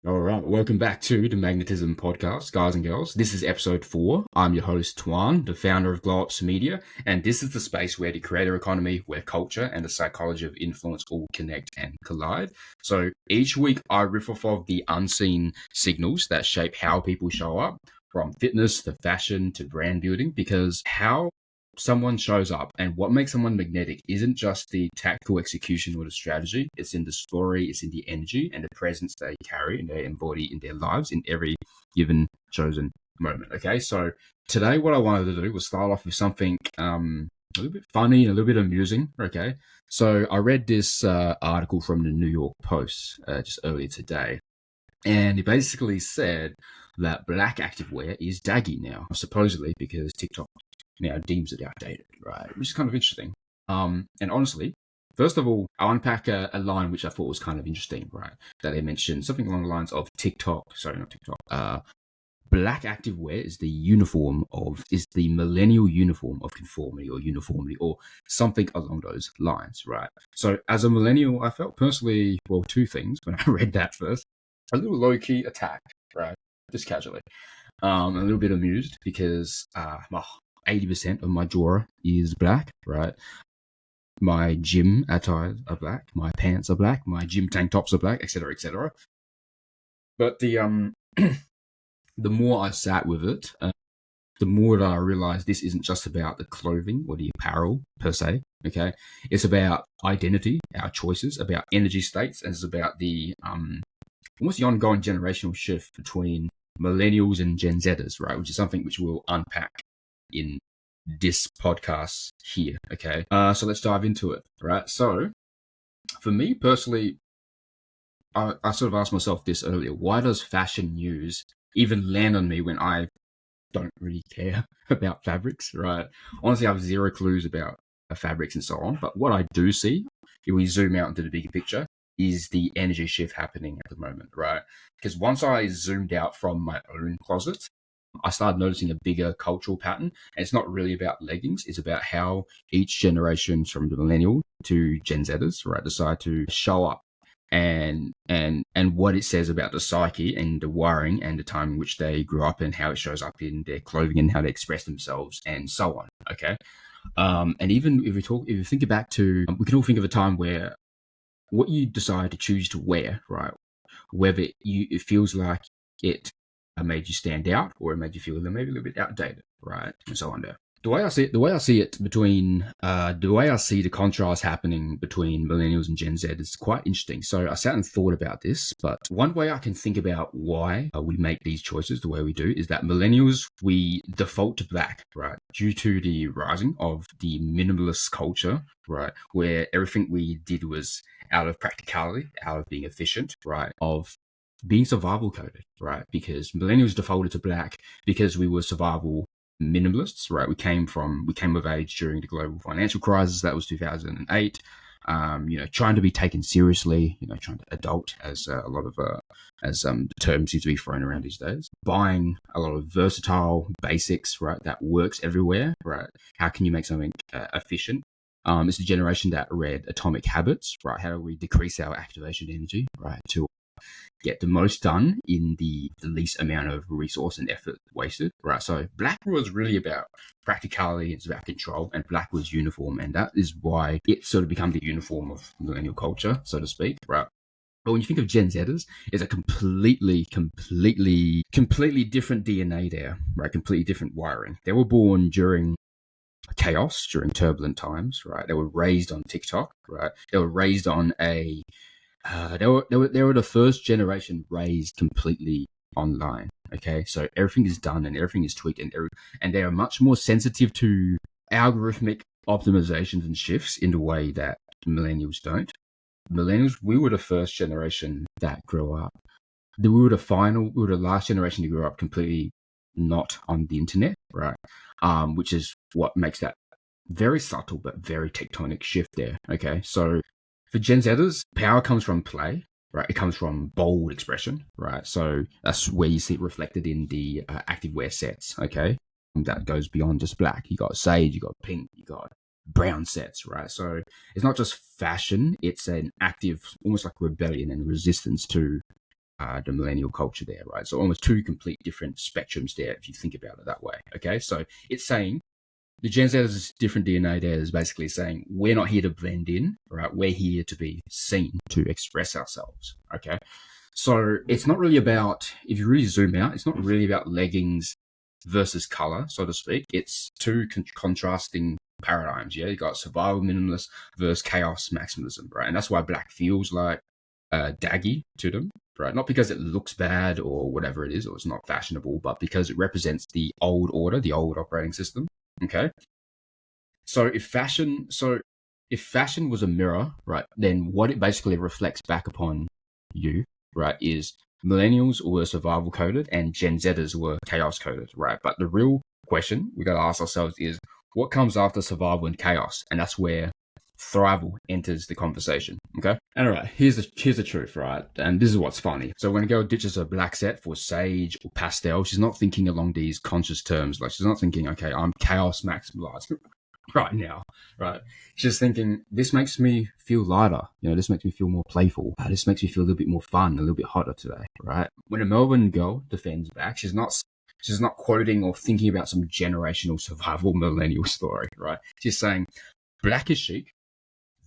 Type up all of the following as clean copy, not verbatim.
All right, welcome back to the Magnetism podcast, guys and girls. This is episode 4. I'm your host, Tuan, the founder of Glow Ups Media, and this is the space where the creator economy, where culture and the psychology of influence all connect and collide. So each week, I riff off of the unseen signals that shape how people show up, from fitness to fashion to brand building, because how someone shows up and what makes someone magnetic isn't just the tactical execution or the strategy. It's in the story, it's in the energy and the presence they carry and they embody in their lives in every given chosen moment. Okay, so today what I wanted to do was start off with something a little bit funny and a little bit amusing. Okay, so I read this article from the New York Post just earlier today, and it basically said that black activewear is daggy now, supposedly because TikTok now deems it outdated, right? Which is kind of interesting. And honestly, first of all, I'll unpack a line which I thought was kind of interesting, right? That they mentioned something along the lines of not TikTok. Black activewear is the millennial uniform of conformity or uniformity or something along those lines, right? So as a millennial, I felt personally, well, two things when I read that first. A little low-key attack, right? Just casually. A little bit amused because 80% of my drawer is black, right? My gym attire are black, my pants are black, my gym tank tops are black, etc., etc. But the the more I sat with it, the more that I realized this isn't just about the clothing or the apparel per se. Okay, it's about identity, our choices, about energy states, and it's about the almost the ongoing generational shift between millennials and Gen Zers, right? Which is something which we'll unpack in this podcast here. Okay, so let's dive into it, right? So for me personally, I sort of asked myself this earlier: why does fashion news even land on me when I don't really care about fabrics, right? Honestly, I have zero clues about fabrics and so on. But what I do see, if we zoom out into the bigger picture, is the energy shift happening at the moment, right? Because once I zoomed out from my own closet, I started noticing a bigger cultural pattern. And it's not really about leggings. It's about how each generation from the millennial to Gen Zers, right, decide to show up and what it says about the psyche and the wiring and the time in which they grew up and how it shows up in their clothing and how they express themselves and so on. Okay. And even if you think back to, we can all think of a time where what you decide to choose to wear, right? Whether it feels like it made you stand out or it made you feel maybe a little bit outdated, right? And so on there. The way I see it the way I see the contrast happening between millennials and Gen Z is quite interesting. So I sat and thought about this, but one way I can think about why we make these choices the way we do is that millennials, we default to black, right? Due to the rising of the minimalist culture, right? Where everything we did was out of practicality, out of being efficient, right? Of being survival coded, right? Because millennials defaulted to black because we were survival minimalists, right? We came of age during the global financial crisis. That was 2008. Trying to be taken seriously, trying to adult as a lot of the term seems to be thrown around these days. Buying a lot of versatile basics, right? That works everywhere, right? How can you make something efficient? It's the generation that read Atomic Habits, right? How do we decrease our activation energy, right? To get the most done in the least amount of resource and effort wasted, right? So black was really about practicality, it's about control, and black was uniform, and that is why it sort of become the uniform of millennial culture, so to speak, right? But when you think of Gen Zers, it's a completely different DNA there, right? Completely different wiring. They were born during chaos, during turbulent times, right? They were raised on TikTok, right? They were raised on they were the first generation raised completely online. Okay, so everything is done and everything is tweaked and they are much more sensitive to algorithmic optimizations and shifts in the way that millennials don't. Millennials, we were the first generation that grew up. We were the last generation to grow up completely not on the internet, right? Which is what makes that very subtle but very tectonic shift there. Okay, so for Gen Zers, power comes from play, right? It comes from bold expression, right? So that's where you see it reflected in the activewear sets, okay? That goes beyond just black. You got sage, you got pink, you got brown sets, right? So it's not just fashion, it's an active, almost like rebellion and resistance to the millennial culture there, right? So almost two complete different spectrums there, if you think about it that way. Okay, so it's saying the Gen Z is different DNA there is basically saying we're not here to blend in, right? We're here to be seen, to express ourselves. Okay. So it's not really about, if you really zoom out, it's not really about leggings versus color, so to speak. It's two contrasting paradigms. Yeah, you got survival minimalist versus chaos maximalism, right? And that's why black feels like daggy to them, right? Not because it looks bad or whatever it is, or it's not fashionable, but because it represents the old order, the old operating system. Okay. So if fashion was a mirror, right, then what it basically reflects back upon you, right, is millennials were survival coded and Gen Zers were chaos coded, right? But the real question we got to ask ourselves is what comes after survival and chaos? And that's where Thrival enters the conversation. Okay. And all right, here's the truth, right? And this is what's funny. So when a girl ditches a black set for sage or pastel, she's not thinking along these conscious terms. Like she's not thinking, okay, I'm chaos maximalized right now, right? She's thinking, this makes me feel lighter. This makes me feel more playful. This makes me feel a little bit more fun, a little bit hotter today, right? When a Melbourne girl defends back, she's not quoting or thinking about some generational survival millennial story, right? She's saying, black is chic.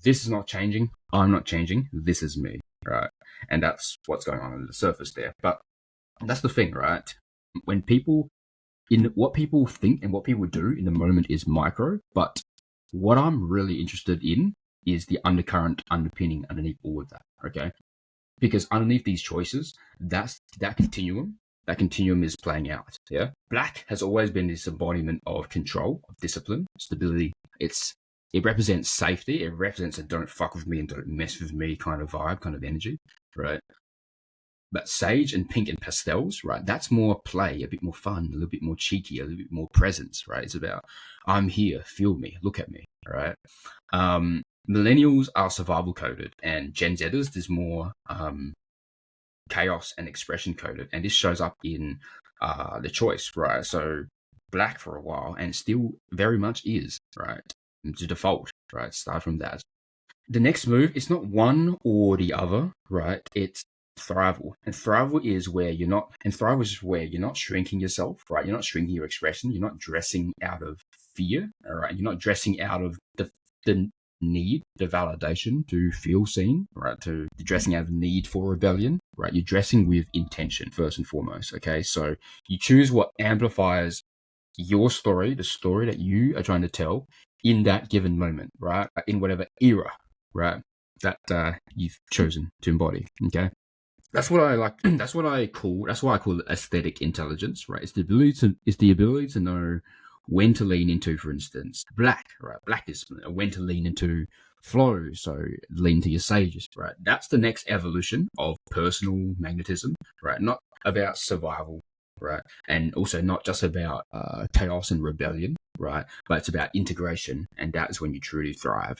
This is not changing. I'm not changing. This is me, right? And that's what's going on under the surface there. But that's the thing, right? When what people think and what people do in the moment is micro, but what I'm really interested in is the undercurrent underpinning underneath all of that, okay? Because underneath these choices, that continuum is playing out, yeah? Black has always been this embodiment of control, of discipline, stability. It represents safety. It represents a don't fuck with me and don't mess with me kind of vibe, kind of energy, right? But sage and pink and pastels, right? That's more play, a bit more fun, a little bit more cheeky, a little bit more presence, right? It's about, I'm here, feel me, look at me, right? Millennials are survival coded and Gen Zers is more chaos and expression coded. And this shows up in the choice, right? So black for a while and still very much is, right? The default, right? Start from that. The next move, it's not one or the other, right? It's Thrival. And Thrival is where you're not shrinking yourself, right? You're not shrinking your expression. You're not dressing out of fear, all right? You're not dressing out of the need, the validation to feel seen, right? To dressing out of need for rebellion, right? You're dressing with intention first and foremost, okay? So you choose what amplifies your story, the story that you are trying to tell in that given moment, right? In whatever era, right? That you've chosen to embody, okay? That's what I like. That's why I call it aesthetic intelligence, right? It's the ability to know when to lean into, for instance, black, right? Black discipline, when to lean into flow. So lean to your sages, right? That's the next evolution of personal magnetism, right? Not about survival, right? And also not just about chaos and rebellion, right? But it's about integration, and that is when you truly thrive.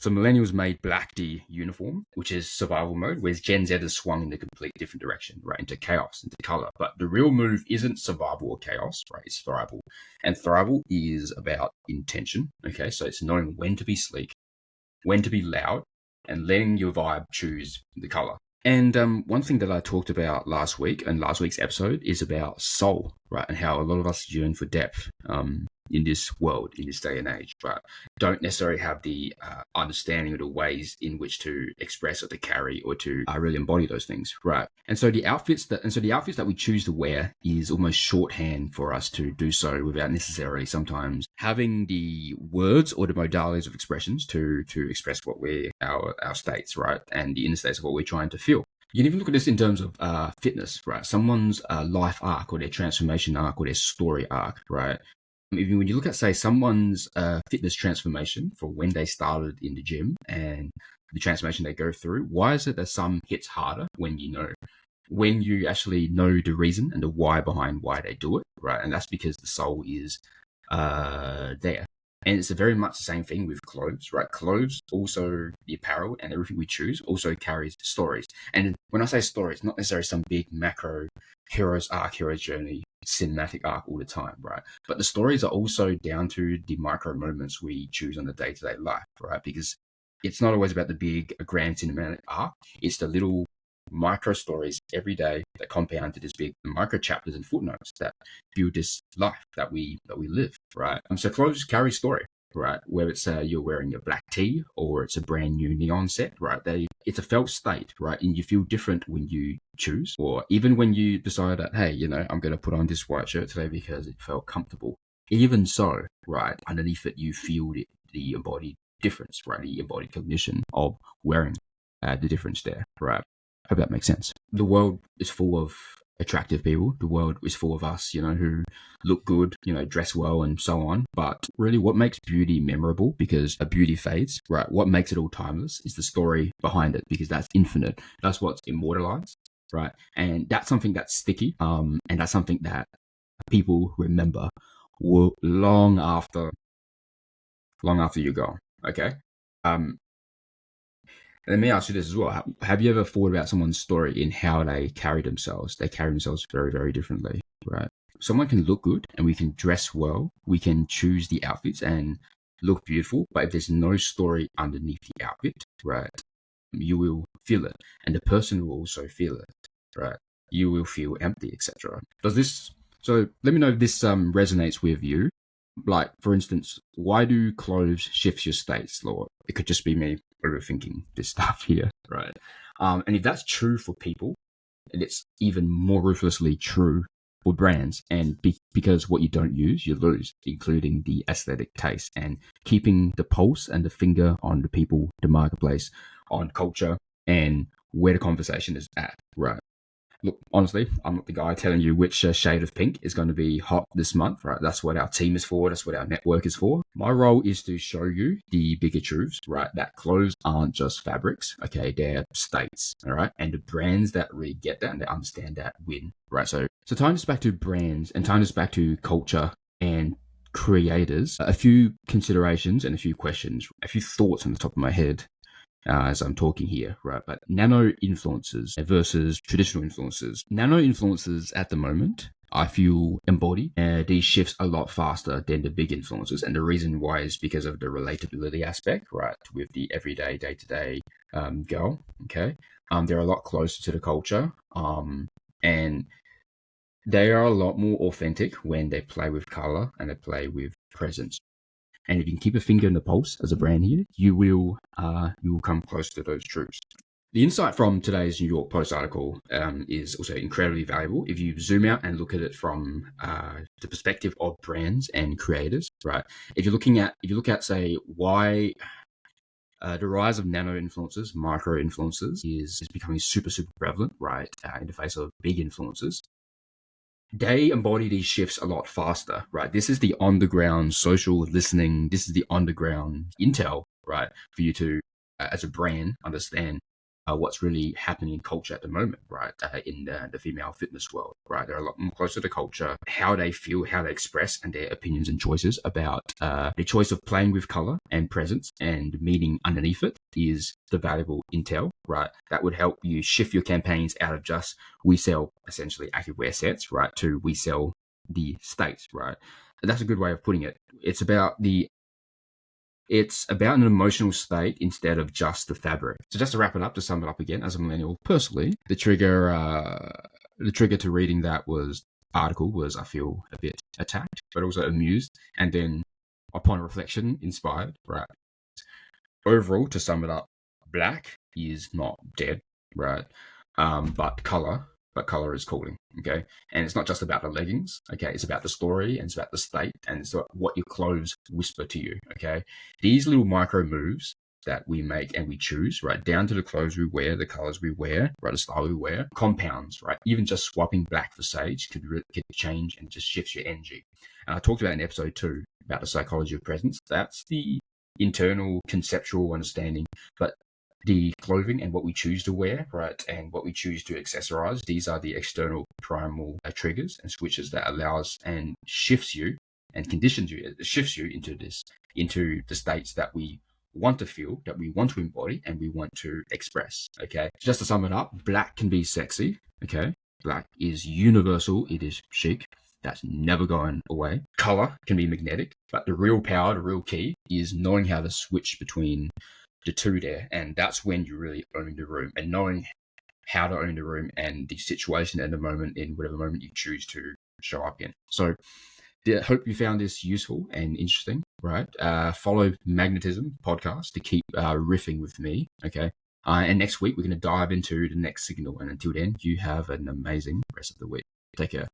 So millennials made black the uniform, which is survival mode, whereas Gen Z has swung in a complete different direction, right, into chaos, into color. But the real move isn't survival or chaos, right? It's thrival. And thrival is about intention, okay? So it's knowing when to be sleek, when to be loud, and letting your vibe choose the color. And one thing that I talked about last week and last week's episode is about soul, right? And how a lot of us yearn for depth in this world, in this day and age, but don't necessarily have the understanding of the ways in which to express or to carry or to really embody those things, right? And so the outfits that we choose to wear is almost shorthand for us to do so without necessarily sometimes having the words or the modalities of expressions to express what our states, right? And the inner states of what we're trying to feel. You can even look at this in terms of fitness, right? Someone's life arc or their transformation arc or their story arc, right? Even when you look at, say, someone's fitness transformation for when they started in the gym and the transformation they go through, why is it that some hits harder when you actually know the reason and the why behind why they do it, right? And that's because the soul is there. And it's very much the same thing with clothes, right? Clothes, also the apparel and everything we choose also carries stories. And when I say stories, not necessarily some big macro hero's arc, hero's journey, cinematic arc all the time, right? But the stories are also down to the micro moments we choose on the day-to-day life, right? Because it's not always about the big grand cinematic arc. It's the little micro stories every day that compound to this big micro chapters and footnotes that build this life that we live, right? So clothes carry story, right? Whether it's you're wearing a black tee or it's a brand new neon set, right? It's a felt state, right? And you feel different when you choose, or even when you decide that, hey, I'm going to put on this white shirt today because it felt comfortable. Even so, right, underneath it, you feel the embodied difference, right? The embodied cognition of wearing the difference there, right? Hope that makes sense. The world is full of attractive people. The world is full of us, who look good, dress well and so on. But really what makes beauty memorable, because a beauty fades, right? What makes it all timeless is the story behind it, because that's infinite. That's what's immortalized, right? And that's something that's sticky. And that's something that people remember long after you're gone. Okay. Let me ask you this as well. Have you ever thought about someone's story in how they carry themselves? They carry themselves very, very differently, right? Someone can look good and we can dress well. We can choose the outfits and look beautiful. But if there's no story underneath the outfit, right, you will feel it. And the person will also feel it, right? You will feel empty, etc. So let me know if this resonates with you. Like, for instance, why do clothes shift your states, Lord? It could just be me overthinking this stuff here, right? And if that's true for people, and it's even more ruthlessly true for brands, and because what you don't use, you lose, including the aesthetic taste, and keeping the pulse and the finger on the people, the marketplace, on culture, and where the conversation is at, right? Look, honestly, I'm not the guy telling you which shade of pink is going to be hot this month, right? That's what our team is for. That's what our network is for. My role is to show you the bigger truths, right? That clothes aren't just fabrics, okay? They're states, all right? And the brands that really get that and they understand that win, right? So tying this back to brands and tying this back to culture and creators, a few considerations and a few questions, a few thoughts on the top of my head as I'm talking here, right? But nano influencers versus traditional influencers. Nano influencers at the moment, I feel embody these shifts a lot faster than the big influencers. And the reason why is because of the relatability aspect, right? With the everyday, day-to-day girl, okay? They're a lot closer to the culture. And they are a lot more authentic when they play with color and they play with presence. And if you can keep a finger in the pulse as a brand here, you will come close to those truths. The insight from today's New York Post article is also incredibly valuable. If you zoom out and look at it from the perspective of brands and creators, right? If you look at say why the rise of nano influencers, micro influencers is becoming super prevalent, right? In the face of big influencers, they embody these shifts a lot faster, right? This is the on-the-ground social listening. This is the on-the-ground intel, right? For you to, as a brand, understand what's really happening in culture at the moment, right? In the female fitness world, right? They're a lot more closer to culture, how they feel, how they express, and their opinions and choices about the choice of playing with color and presence and meaning underneath it is the valuable intel, right? That would help you shift your campaigns out of just we sell essentially activewear sets, right, to we sell the states, right? And that's a good way of putting it. It's about an emotional state instead of just the fabric. So just to wrap it up, to sum it up again, as a millennial, personally, the trigger to reading that article was I feel a bit attacked, but also amused, and then upon reflection, inspired. Right. Overall, to sum it up, black is not dead, right? But color is calling, okay? And it's not just about the leggings, okay? It's about the story and it's about the state and it's about what your clothes whisper to you, okay? These little micro moves that we make and we choose, right, down to the clothes we wear, the colors we wear, right, the style we wear, compounds, right? Even just swapping black for sage could change and just shifts your energy. And I talked about in episode 2 about the psychology of presence. That's the internal conceptual understanding, but the clothing and what we choose to wear, right, and what we choose to accessorize, these are the external primal triggers and switches that allows and shifts you and conditions you, it shifts you into the states that we want to feel, that we want to embody, and we want to express, okay? Just to sum it up, black can be sexy, okay? Black is universal, it is chic, that's never going away. Color can be magnetic, but the real power, the real key is knowing how to switch between the two there. And that's when you really own the room and knowing how to own the room and the situation at the moment in whatever moment you choose to show up in. So I hope you found this useful and interesting, right? Follow Magnetism podcast to keep riffing with me, okay? And next week, we're going to dive into the next signal. And until then, you have an amazing rest of the week. Take care.